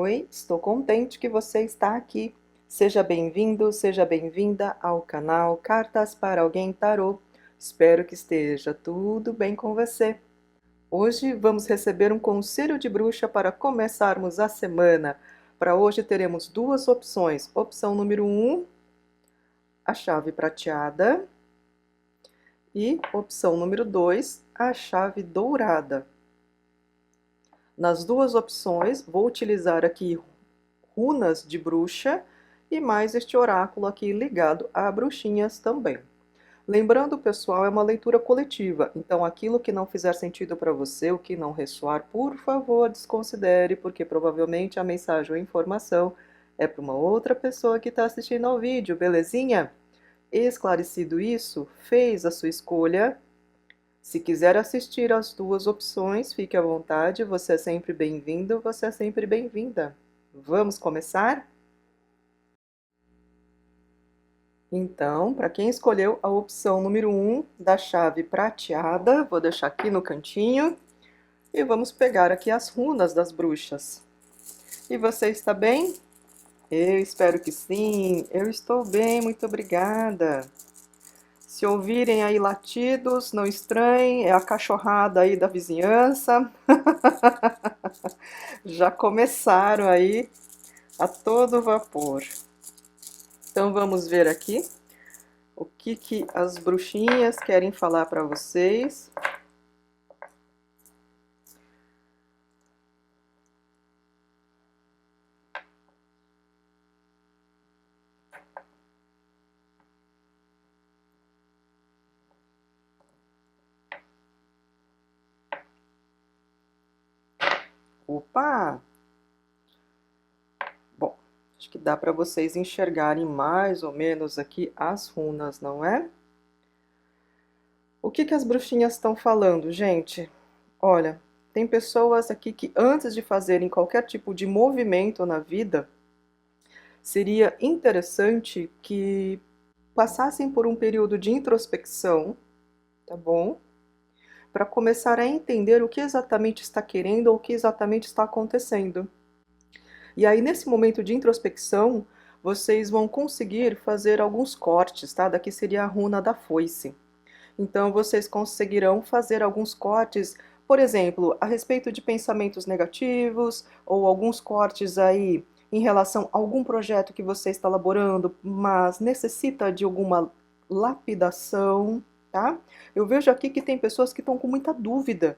Oi, estou contente que você está aqui. Seja bem-vindo, seja bem-vinda ao canal Cartas para Alguém Tarô. Espero que esteja tudo bem com você. Hoje vamos receber um conselho de bruxa para começarmos a semana. Para hoje teremos duas opções. Opção número 1, a chave prateada. E opção número 2, a chave dourada. Nas duas opções, vou utilizar aqui runas de bruxa e mais este oráculo aqui ligado a bruxinhas também. Lembrando, pessoal, é uma leitura coletiva, então aquilo que não fizer sentido para você, o que não ressoar, por favor, desconsidere, porque provavelmente a mensagem ou informação é para uma outra pessoa que está assistindo ao vídeo, belezinha? Esclarecido isso, fez a sua escolha. Se quiser assistir às duas opções, fique à vontade, você é sempre bem-vindo, você é sempre bem-vinda. Vamos começar? Então, para quem escolheu a opção número 1 da chave prateada, vou deixar aqui no cantinho e vamos pegar aqui as runas das bruxas. E você está bem? Eu espero que sim, eu estou bem, muito obrigada. Se ouvirem aí latidos, não estranhem, é a cachorrada aí da vizinhança. Já começaram aí a todo vapor. Então vamos ver aqui o que as bruxinhas querem falar para vocês. Opa! Bom, acho que dá para vocês enxergarem mais ou menos aqui as runas, não é? O que as bruxinhas estão falando, gente? Olha, tem pessoas aqui que antes de fazerem qualquer tipo de movimento na vida, seria interessante que passassem por um período de introspecção, tá bom? Para começar a entender o que exatamente está querendo ou o que exatamente está acontecendo. E aí, nesse momento de introspecção, vocês vão conseguir fazer alguns cortes, tá? Daqui seria a runa da foice. Então, vocês conseguirão fazer alguns cortes, por exemplo, a respeito de pensamentos negativos, ou alguns cortes aí em relação a algum projeto que você está elaborando, mas necessita de alguma lapidação, tá? Eu vejo aqui que tem pessoas que estão com muita dúvida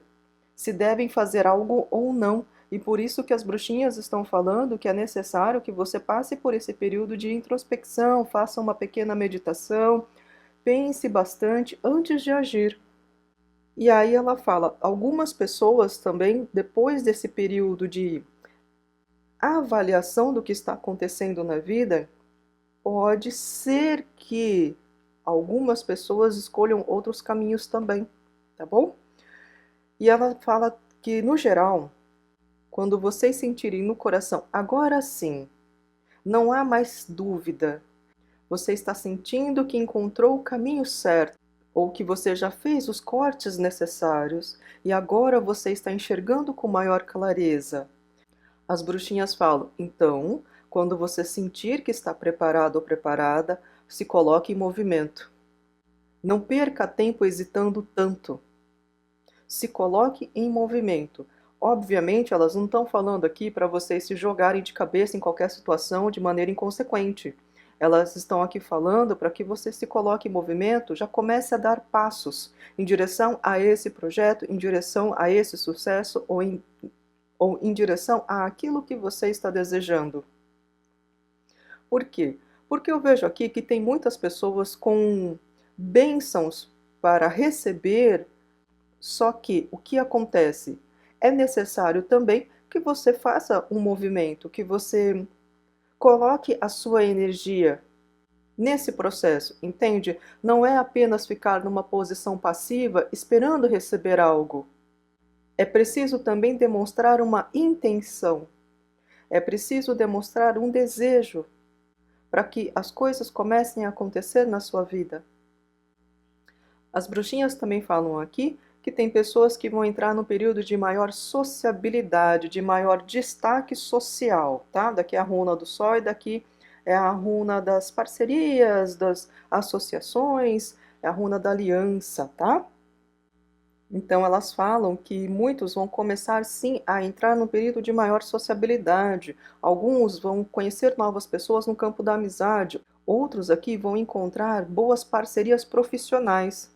se devem fazer algo ou não. E por isso que as bruxinhas estão falando que é necessário que você passe por esse período de introspecção, faça uma pequena meditação, pense bastante antes de agir. E aí ela fala, algumas pessoas também, depois desse período de avaliação do que está acontecendo na vida, pode ser que algumas pessoas escolham outros caminhos também, tá bom? E ela fala que, no geral, quando vocês sentirem no coração, agora sim, não há mais dúvida, você está sentindo que encontrou o caminho certo, ou que você já fez os cortes necessários e agora você está enxergando com maior clareza. As bruxinhas falam, então, quando você sentir que está preparado ou preparada, se coloque em movimento. Não perca tempo hesitando tanto. Se coloque em movimento. Obviamente, elas não estão falando aqui para vocês se jogarem de cabeça em qualquer situação de maneira inconsequente. Elas estão aqui falando para que você se coloque em movimento, já comece a dar passos em direção a esse projeto, em direção a esse sucesso ou em direção àquilo que você está desejando. Por quê? Porque eu vejo aqui que tem muitas pessoas com bênçãos para receber, só que o que acontece? É necessário também que você faça um movimento, que você coloque a sua energia nesse processo, entende? Não é apenas ficar numa posição passiva esperando receber algo. É preciso também demonstrar uma intenção. É preciso demonstrar um desejo para que as coisas comecem a acontecer na sua vida. As bruxinhas também falam aqui que tem pessoas que vão entrar no período de maior sociabilidade, de maior destaque social, tá? Daqui é a runa do Sol e daqui é a runa das parcerias, das associações, é a runa da aliança, tá? Então elas falam que muitos vão começar sim a entrar num período de maior sociabilidade. Alguns vão conhecer novas pessoas no campo da amizade. Outros aqui vão encontrar boas parcerias profissionais.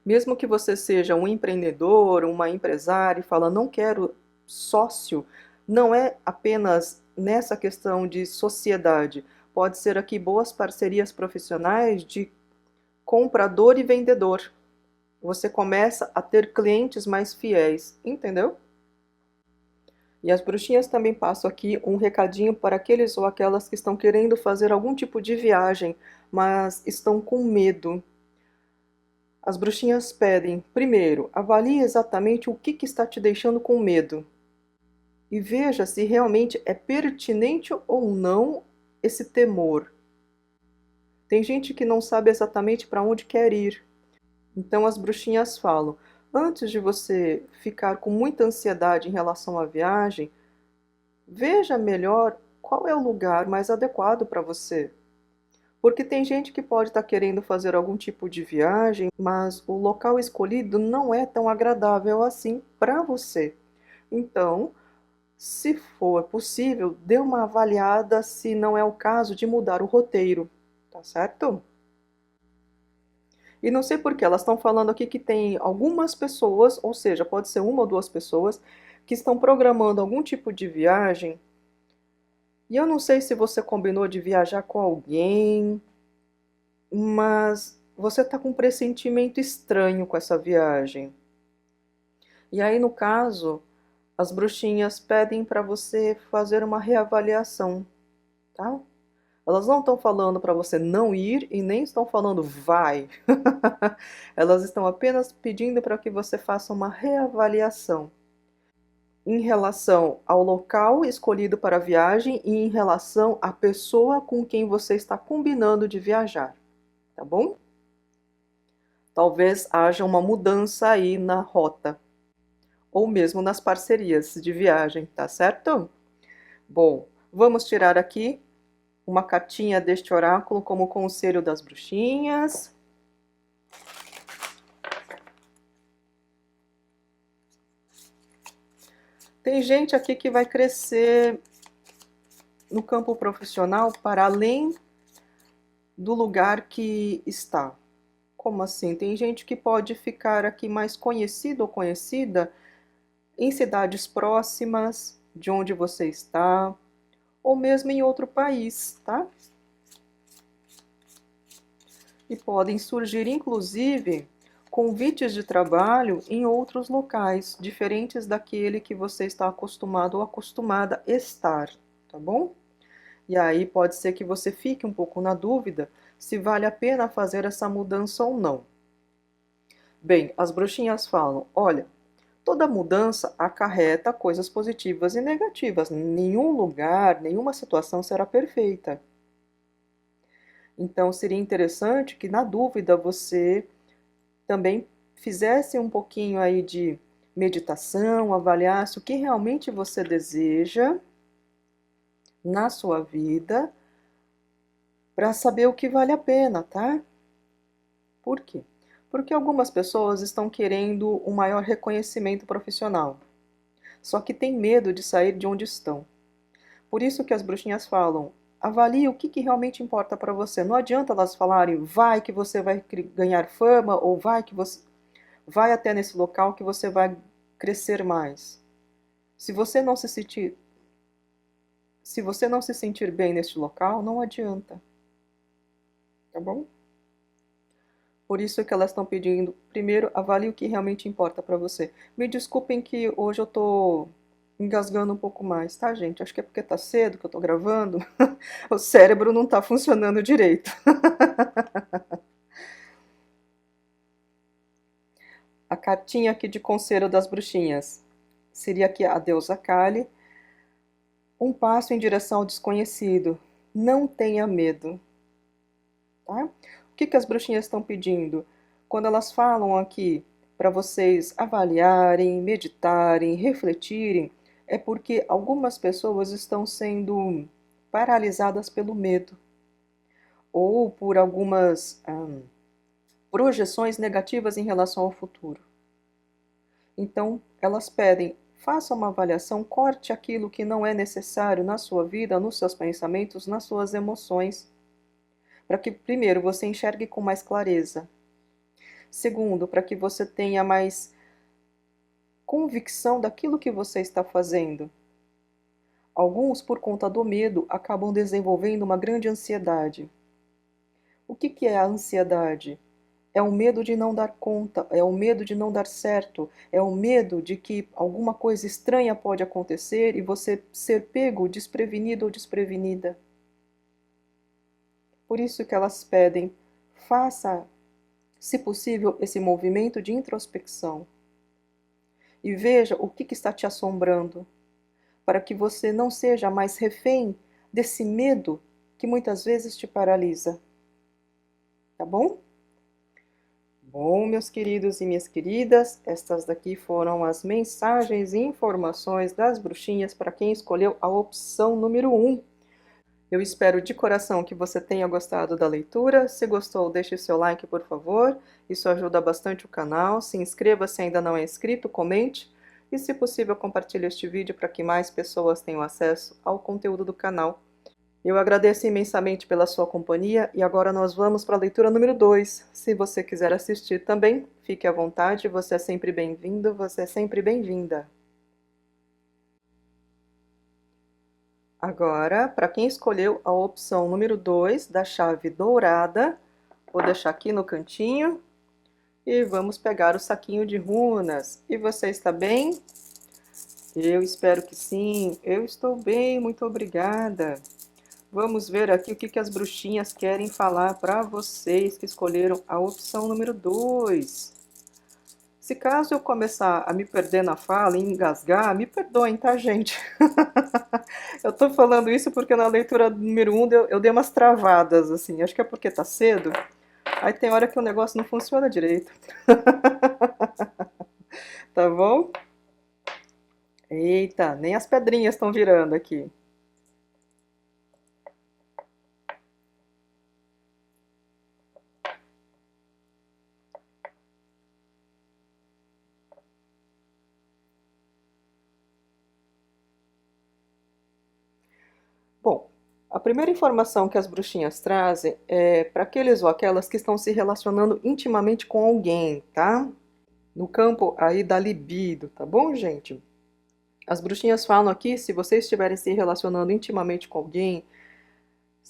Mesmo que você seja um empreendedor, uma empresária e fala, não quero sócio, não é apenas nessa questão de sociedade. Pode ser aqui boas parcerias profissionais de comprador e vendedor. Você começa a ter clientes mais fiéis, entendeu? E as bruxinhas também passam aqui um recadinho para aqueles ou aquelas que estão querendo fazer algum tipo de viagem, mas estão com medo. As bruxinhas pedem, primeiro, avalie exatamente o que está te deixando com medo. E veja se realmente é pertinente ou não esse temor. Tem gente que não sabe exatamente para onde quer ir. Então as bruxinhas falam, antes de você ficar com muita ansiedade em relação à viagem, veja melhor qual é o lugar mais adequado para você. Porque tem gente que pode estar querendo fazer algum tipo de viagem, mas o local escolhido não é tão agradável assim para você. Então, se for possível, dê uma avaliada se não é o caso de mudar o roteiro, tá certo? E não sei por que elas estão falando aqui que tem algumas pessoas, ou seja, pode ser uma ou duas pessoas, que estão programando algum tipo de viagem. E eu não sei se você combinou de viajar com alguém, mas você está com um pressentimento estranho com essa viagem. E aí, no caso, as bruxinhas pedem para você fazer uma reavaliação, tá? Elas não estão falando para você não ir e nem estão falando vai. Elas estão apenas pedindo para que você faça uma reavaliação em relação ao local escolhido para a viagem e em relação à pessoa com quem você está combinando de viajar, tá bom? Talvez haja uma mudança aí na rota, ou mesmo nas parcerias de viagem, tá certo? Bom, vamos tirar aqui uma cartinha deste oráculo como conselho das bruxinhas. Tem gente aqui que vai crescer no campo profissional para além do lugar que está. Como assim? Tem gente que pode ficar aqui mais conhecido ou conhecida em cidades próximas de onde você está, ou mesmo em outro país, tá? E podem surgir, inclusive, convites de trabalho em outros locais, diferentes daquele que você está acostumado ou acostumada a estar, tá bom? E aí pode ser que você fique um pouco na dúvida se vale a pena fazer essa mudança ou não. Bem, as bruxinhas falam, olha, toda mudança acarreta coisas positivas e negativas. Nenhum lugar, nenhuma situação será perfeita. Então seria interessante que, na dúvida, você também fizesse um pouquinho aí de meditação, avaliasse o que realmente você deseja na sua vida, para saber o que vale a pena, tá? Por quê? Porque algumas pessoas estão querendo um maior reconhecimento profissional, só que tem medo de sair de onde estão. Por isso que as bruxinhas falam, avalie o que realmente importa para você. Não adianta elas falarem, vai que você vai ganhar fama, ou vai que você vai até nesse local que você vai crescer mais. Se você não se sentir, se você não se sentir bem neste local, não adianta. Tá bom? Por isso que elas estão pedindo, primeiro, avalie o que realmente importa para você. Me desculpem que hoje eu tô engasgando um pouco mais, tá, gente? Acho que é porque tá cedo que eu tô gravando. O cérebro não tá funcionando direito. A cartinha aqui de conselho das bruxinhas seria aqui a deusa Kali. Um passo em direção ao desconhecido. Não tenha medo. Tá? O que as bruxinhas estão pedindo? Quando elas falam aqui, para vocês avaliarem, meditarem, refletirem, é porque algumas pessoas estão sendo paralisadas pelo medo ou por algumas projeções negativas em relação ao futuro. Então, elas pedem, faça uma avaliação, corte aquilo que não é necessário na sua vida, nos seus pensamentos, nas suas emoções, para que, primeiro, você enxergue com mais clareza. Segundo, para que você tenha mais convicção daquilo que você está fazendo. Alguns, por conta do medo, acabam desenvolvendo uma grande ansiedade. O que é a ansiedade? É o medo de não dar conta, é o medo de não dar certo, é o medo de que alguma coisa estranha pode acontecer e você ser pego, desprevenido ou desprevenida. Por isso que elas pedem, faça, se possível, esse movimento de introspecção e veja o que está te assombrando, para que você não seja mais refém desse medo que muitas vezes te paralisa. Tá bom? Bom, meus queridos e minhas queridas, estas daqui foram as mensagens e informações das bruxinhas para quem escolheu a opção número 1. Eu espero de coração que você tenha gostado da leitura. Se gostou, deixe seu like, por favor. Isso ajuda bastante o canal. Se inscreva se ainda não é inscrito, comente. E, se possível, compartilhe este vídeo para que mais pessoas tenham acesso ao conteúdo do canal. Eu agradeço imensamente pela sua companhia e agora nós vamos para a leitura número 2. Se você quiser assistir também, fique à vontade, você é sempre bem-vindo, você é sempre bem-vinda. Agora, para quem escolheu a opção número 2 da chave dourada, vou deixar aqui no cantinho e vamos pegar o saquinho de runas. E você está bem? Eu espero que sim, eu estou bem, muito obrigada. Vamos ver aqui o que as bruxinhas querem falar para vocês que escolheram a opção número 2. Se caso eu começar a me perder na fala e engasgar, me perdoem, tá, gente? Eu tô falando isso porque na leitura número 1 eu dei umas travadas, assim. Acho que é porque tá cedo. Aí tem hora que o negócio não funciona direito. Tá bom? Eita, nem as pedrinhas estão virando aqui. Bom, a primeira informação que as bruxinhas trazem é para aqueles ou aquelas que estão se relacionando intimamente com alguém, tá? No campo aí da libido, tá bom, gente? As bruxinhas falam aqui, se vocês estiverem se relacionando intimamente com alguém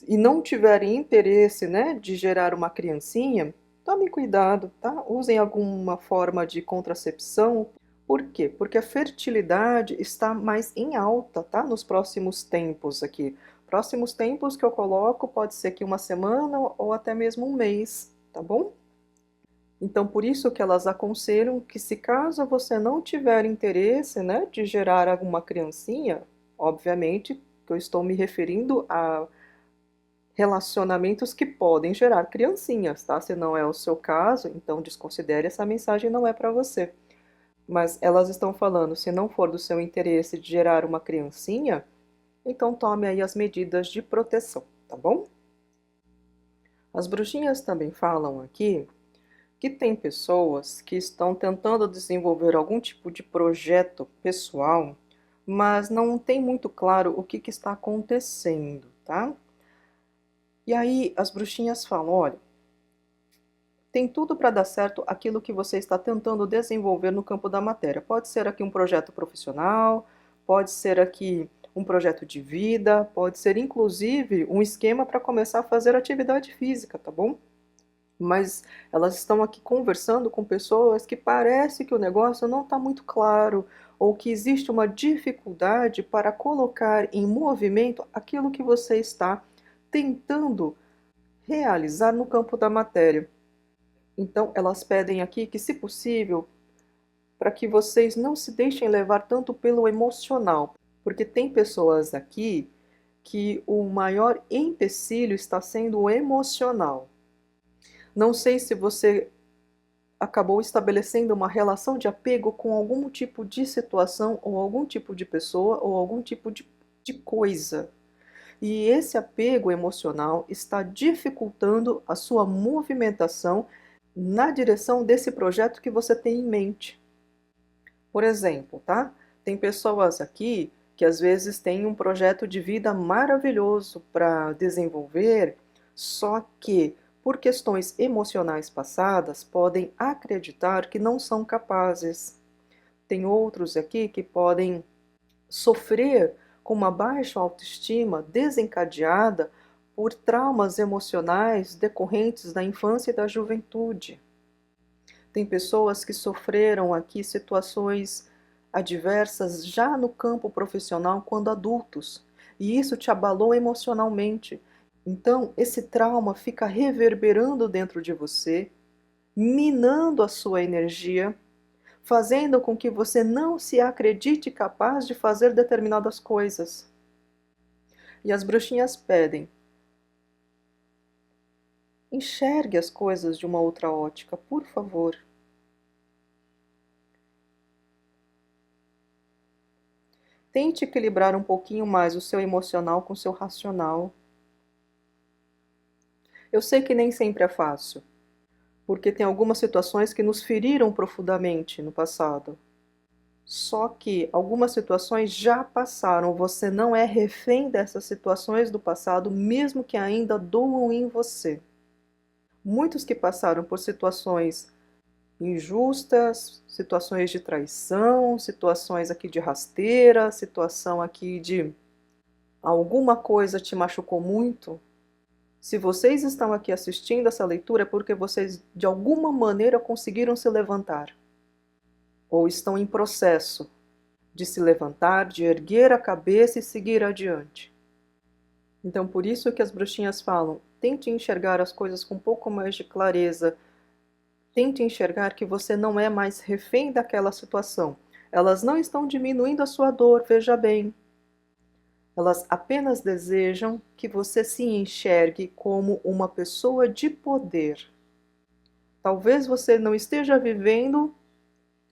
e não tiverem interesse, né, de gerar uma criancinha, tomem cuidado, tá? Usem alguma forma de contracepção. Por quê? Porque a fertilidade está mais em alta, tá? Nos próximos tempos aqui. Próximos tempos que eu coloco pode ser que uma semana ou até mesmo um mês, tá bom? Então, por isso que elas aconselham que se caso você não tiver interesse, né, de gerar alguma criancinha, obviamente que eu estou me referindo a relacionamentos que podem gerar criancinhas, tá? Se não é o seu caso, então desconsidere, essa mensagem não é para você. Mas elas estão falando, se não for do seu interesse de gerar uma criancinha, então tome aí as medidas de proteção, tá bom? As bruxinhas também falam aqui que tem pessoas que estão tentando desenvolver algum tipo de projeto pessoal, mas não tem muito claro o que está acontecendo, tá? E aí as bruxinhas falam, olha, tem tudo para dar certo aquilo que você está tentando desenvolver no campo da matéria. Pode ser aqui um projeto profissional, pode ser aqui um projeto de vida, pode ser inclusive um esquema para começar a fazer atividade física, tá bom? Mas elas estão aqui conversando com pessoas que parece que o negócio não está muito claro, ou que existe uma dificuldade para colocar em movimento aquilo que você está tentando realizar no campo da matéria. Então, elas pedem aqui que, se possível, para que vocês não se deixem levar tanto pelo emocional, porque tem pessoas aqui que o maior empecilho está sendo o emocional. Não sei se você acabou estabelecendo uma relação de apego com algum tipo de situação, ou algum tipo de pessoa, ou algum tipo de coisa. E esse apego emocional está dificultando a sua movimentação na direção desse projeto que você tem em mente. Por exemplo, tá? Tem pessoas aqui que às vezes têm um projeto de vida maravilhoso para desenvolver, só que por questões emocionais passadas podem acreditar que não são capazes. Tem outros aqui que podem sofrer com uma baixa autoestima desencadeada por traumas emocionais decorrentes da infância e da juventude. Tem pessoas que sofreram aqui situações adversas já no campo profissional quando adultos, e isso te abalou emocionalmente. Então, esse trauma fica reverberando dentro de você, minando a sua energia, fazendo com que você não se acredite capaz de fazer determinadas coisas. E as bruxinhas pedem: enxergue as coisas de uma outra ótica, por favor. Tente equilibrar um pouquinho mais o seu emocional com o seu racional. Eu sei que nem sempre é fácil, porque tem algumas situações que nos feriram profundamente no passado. Só que algumas situações já passaram, você não é refém dessas situações do passado, mesmo que ainda doam em você. Muitos que passaram por situações injustas, situações de traição, situações aqui de rasteira, situação aqui de alguma coisa te machucou muito. Se vocês estão aqui assistindo essa leitura é porque vocês de alguma maneira conseguiram se levantar, ou estão em processo de se levantar, de erguer a cabeça e seguir adiante. Então, por isso que as bruxinhas falam: tente enxergar as coisas com um pouco mais de clareza, tente enxergar que você não é mais refém daquela situação. Elas não estão diminuindo a sua dor, veja bem. Elas apenas desejam que você se enxergue como uma pessoa de poder. Talvez você não esteja vivendo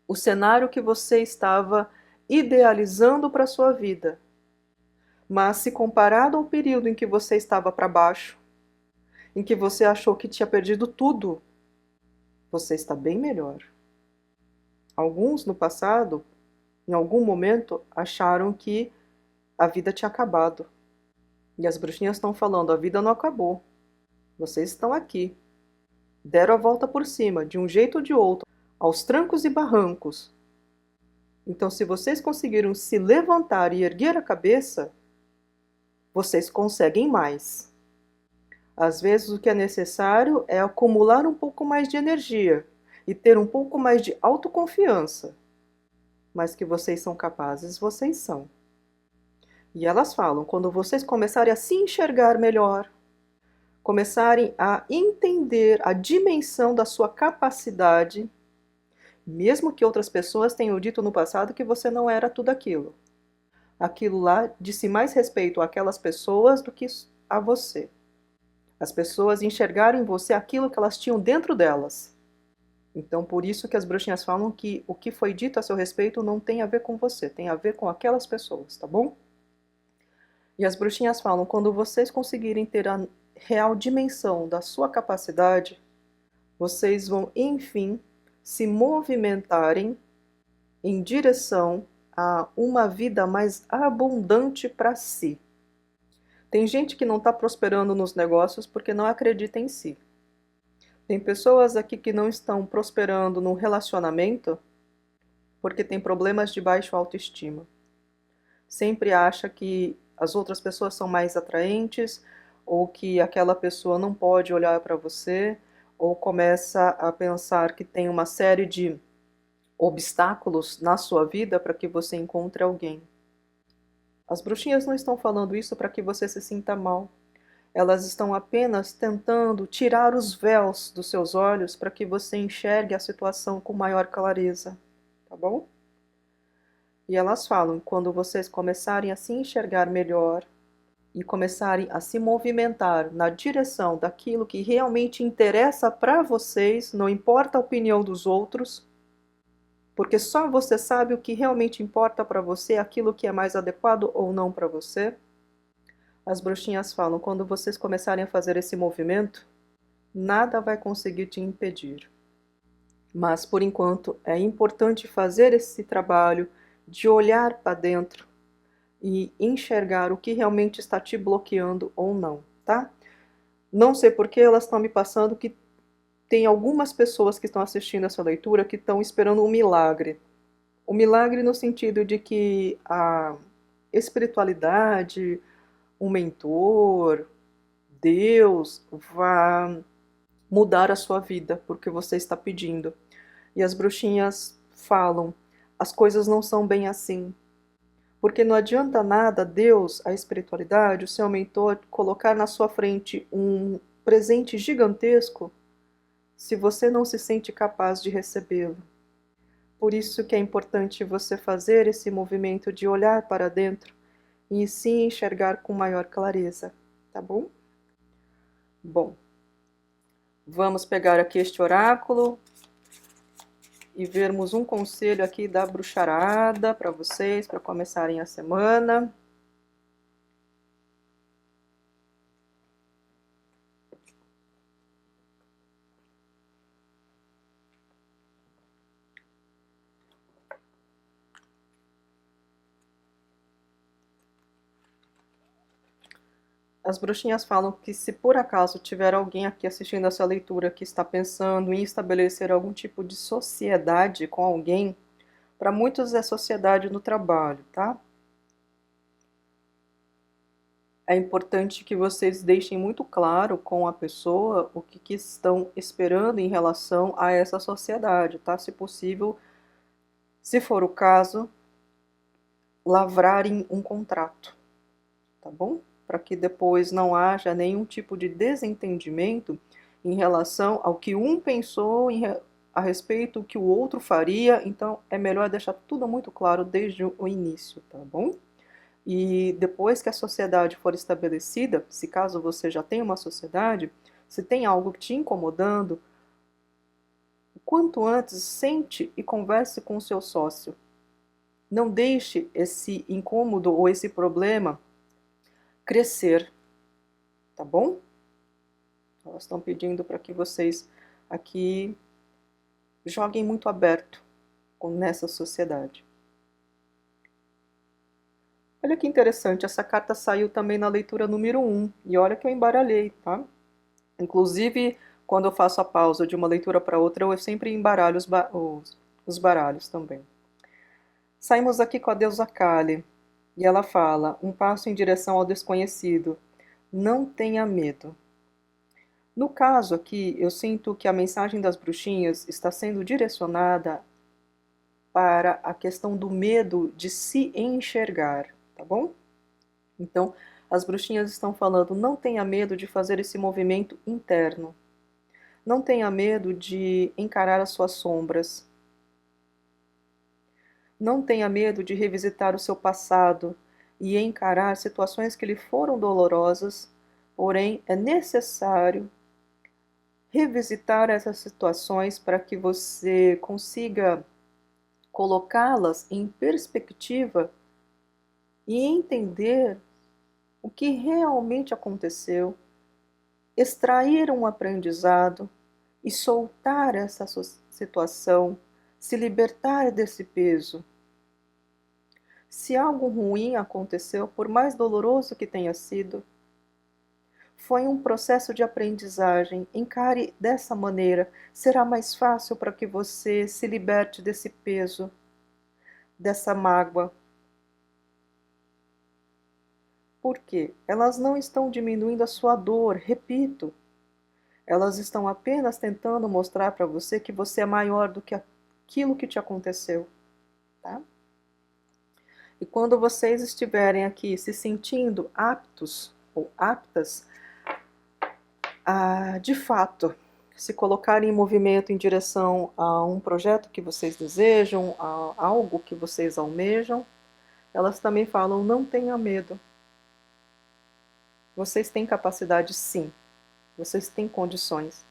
o cenário que você estava idealizando para a sua vida. Mas se comparado ao período em que você estava para baixo, em que você achou que tinha perdido tudo, você está bem melhor. Alguns no passado, em algum momento, acharam que a vida tinha acabado. E as bruxinhas estão falando: a vida não acabou. Vocês estão aqui. Deram a volta por cima, de um jeito ou de outro, aos trancos e barrancos. Então, se vocês conseguiram se levantar e erguer a cabeça, vocês conseguem mais. Às vezes o que é necessário é acumular um pouco mais de energia e ter um pouco mais de autoconfiança. Mas que vocês são capazes, vocês são. E elas falam: quando vocês começarem a se enxergar melhor, começarem a entender a dimensão da sua capacidade, mesmo que outras pessoas tenham dito no passado que você não era tudo aquilo. Aquilo lá disse mais respeito àquelas pessoas do que a você. As pessoas enxergaram em você aquilo que elas tinham dentro delas. Então, por isso que as bruxinhas falam que o que foi dito a seu respeito não tem a ver com você, tem a ver com aquelas pessoas, tá bom? E as bruxinhas falam: quando vocês conseguirem ter a real dimensão da sua capacidade, vocês vão, enfim, se movimentarem em direção a uma vida mais abundante para si. Tem gente que não está prosperando nos negócios porque não acredita em si. Tem pessoas aqui que não estão prosperando no relacionamento porque tem problemas de baixa autoestima. Sempre acha que as outras pessoas são mais atraentes, ou que aquela pessoa não pode olhar para você, ou começa a pensar que tem uma série de obstáculos na sua vida para que você encontre alguém. As bruxinhas não estão falando isso para que você se sinta mal. Elas estão apenas tentando tirar os véus dos seus olhos para que você enxergue a situação com maior clareza, tá bom? E elas falam: quando vocês começarem a se enxergar melhor, e começarem a se movimentar na direção daquilo que realmente interessa para vocês, não importa a opinião dos outros, porque só você sabe o que realmente importa para você, aquilo que é mais adequado ou não para você. As bruxinhas falam, quando vocês começarem a fazer esse movimento, nada vai conseguir te impedir. Mas, por enquanto, é importante fazer esse trabalho de olhar para dentro e enxergar o que realmente está te bloqueando ou não, tá? Não sei por que elas estão me passando que tem algumas pessoas que estão assistindo essa leitura que estão esperando um milagre. O milagre no sentido de que a espiritualidade, um mentor, Deus, vá mudar a sua vida, porque você está pedindo. E as bruxinhas falam, as coisas não são bem assim. Porque não adianta nada Deus, a espiritualidade, o seu mentor, colocar na sua frente um presente gigantesco se você não se sente capaz de recebê-lo. Por isso que é importante você fazer esse movimento de olhar para dentro e sim enxergar com maior clareza, tá bom? Bom, vamos pegar aqui este oráculo e vermos um conselho aqui da bruxarada para vocês, para começarem a semana. As bruxinhas falam que se por acaso tiver alguém aqui assistindo essa leitura que está pensando em estabelecer algum tipo de sociedade com alguém, para muitos é sociedade no trabalho, tá? É importante que vocês deixem muito claro com a pessoa o que estão esperando em relação a essa sociedade, tá? Se possível, se for o caso, lavrarem um contrato, tá bom? Para que depois não haja nenhum tipo de desentendimento em relação ao que um pensou a respeito do que o outro faria. Então é melhor deixar tudo muito claro desde o início, tá bom? E depois que a sociedade for estabelecida, se caso você já tem uma sociedade, se tem algo te incomodando, o quanto antes sente e converse com o seu sócio. Não deixe esse incômodo ou esse problema crescer, tá bom? Elas estão pedindo para que vocês aqui joguem muito aberto nessa sociedade. Olha que interessante, essa carta saiu também na leitura número 1, e olha que eu embaralhei, tá? Inclusive, quando eu faço a pausa de uma leitura para outra, eu sempre embaralho os baralhos também. Saímos aqui com a deusa Kali, e ela fala, um passo em direção ao desconhecido, não tenha medo. No caso aqui, eu sinto que a mensagem das bruxinhas está sendo direcionada para a questão do medo de se enxergar, tá bom? Então, as bruxinhas estão falando, não tenha medo de fazer esse movimento interno. Não tenha medo de encarar as suas sombras. Não tenha medo de revisitar o seu passado e encarar situações que lhe foram dolorosas, porém é necessário revisitar essas situações para que você consiga colocá-las em perspectiva e entender o que realmente aconteceu, extrair um aprendizado e soltar essa situação, se libertar desse peso. Se algo ruim aconteceu, por mais doloroso que tenha sido, foi um processo de aprendizagem. Encare dessa maneira. Será mais fácil para que você se liberte desse peso, dessa mágoa. Por quê? Elas não estão diminuindo a sua dor, repito. Elas estão apenas tentando mostrar para você que você é maior do que aquilo que te aconteceu, tá? E quando vocês estiverem aqui se sentindo aptos ou aptas a, de fato, se colocarem em movimento em direção a um projeto que vocês desejam, a algo que vocês almejam, elas também falam, não tenha medo. Vocês têm capacidade sim, vocês têm condições.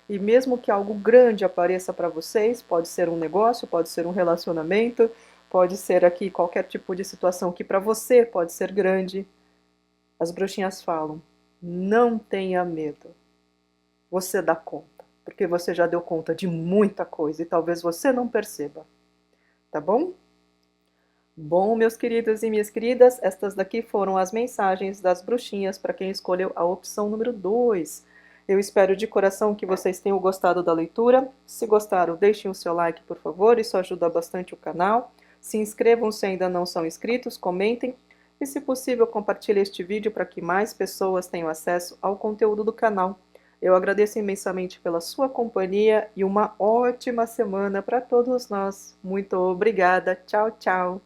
E mesmo que algo grande apareça para vocês, pode ser um negócio, pode ser um relacionamento, pode ser aqui qualquer tipo de situação que para você pode ser grande, as bruxinhas falam: não tenha medo, você dá conta, porque você já deu conta de muita coisa e talvez você não perceba, tá bom? Bom, meus queridos e minhas queridas, estas daqui foram as mensagens das bruxinhas para quem escolheu a opção número 2. Eu espero de coração que vocês tenham gostado da leitura. Se gostaram, deixem o seu like, por favor, isso ajuda bastante o canal. Se inscrevam se ainda não são inscritos, comentem e, se possível, compartilhem este vídeo para que mais pessoas tenham acesso ao conteúdo do canal. Eu agradeço imensamente pela sua companhia e uma ótima semana para todos nós. Muito obrigada. Tchau, tchau.